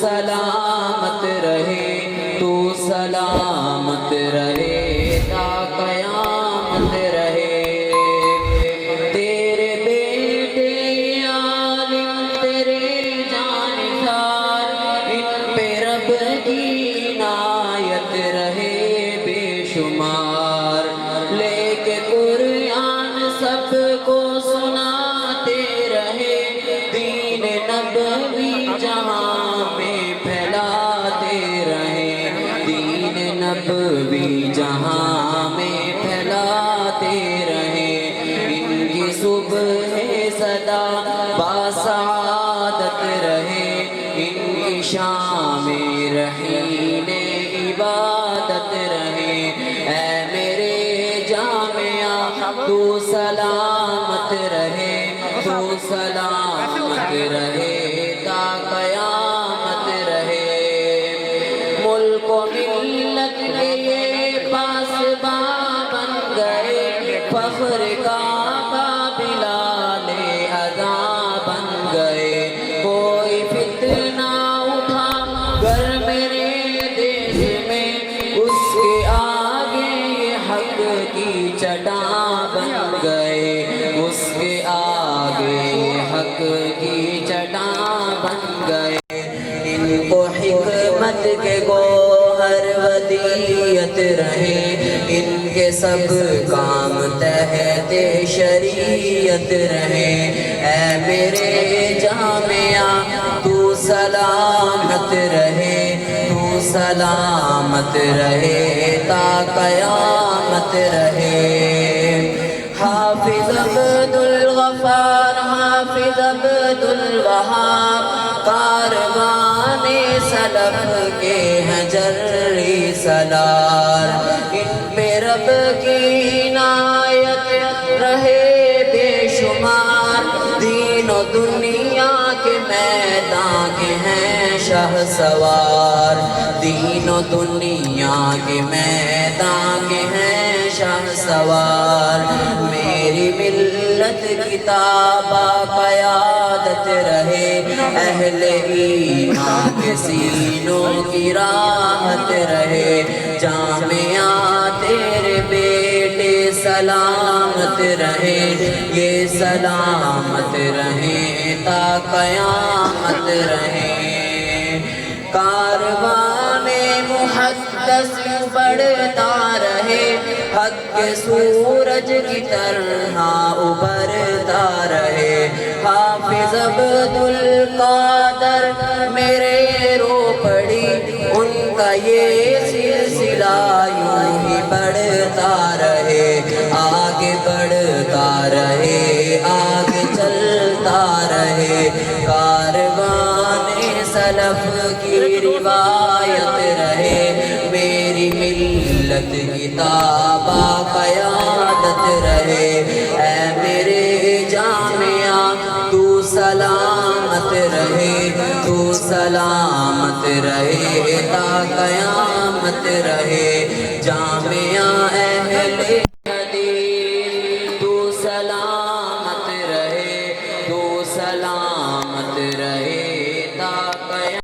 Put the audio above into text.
سلامت رہے، تو سلامت رہے تا قیامت رہے۔ تیرے بیٹے عالم تیرے جانثار، ان پہ رب کی عنایت رہے بے شمار۔ لے کے قرآن سب کو سناتے رہے، دین نبوی جہاں میں پھیلاتے رہے، دین نبوی جہاں میں پھیلاتے رہے۔ ان کی صبح صدا باسعادت رہے، ان کی شام رحیل عبادت رہے۔ اے میرے جامعہ تو سلامت رہے، تو سلامت رہے تا قیامت رہے۔ ملک و ملت کے یہ پاسباں بن گئے، فخر کا بلال اذاں بن گئے۔ کوئی فتنہ اٹھا گر میرے دیش میں، اس کے آگے یہ حق کی چٹان بن گئے، اس کے آگے یہ حق کی چٹان بن گئے۔ ان کو حکمت کے گوہر ودیعت رہے، ان کے سب کام تحت شریعت رہے۔ اے میرے جامعہ تو سلامت رہے، تو سلامت رہے تا قیامت رہے۔ حافظ عبد الغفار، حافظ عبد الوہاب، کاروان سلف کے ہیں جری سالار۔ ان پہ رب کی عنایت رہے بے شمار، دین و دنیا کے میدان کے ہیں شاہ سوار، دین و دنیا کے میدان کے ہیں شاہ سوار۔ میری ملت کی تابع قیادت رہے، اہل ایمان کے سینوں کی راحت رہے۔ جامعہ تیرے بیٹے سلامت رہے، یہ سلامت رہے تا قیامت رہے۔ کاروان محدث بڑھتا رہے، حق کے سورج کی طرح ابھرتا رہے۔ حافظ عبد القادر میرے رو پڑی، ان کا یہ سلسلہ یوں ہی بڑھتا رہے، آگے بڑھتا رہے، آگے چلتا رہے۔ کاروان سلف کی روایت رہے، میری ملت کی تابع قیادت رہے۔ اے میرے جامعہ تو سلامت رہے، تو سلامت رہے تا قیامت رہے۔ جامعہ اہل حدیث تو سلامت رہے، تو سلامت رہے تا قیامت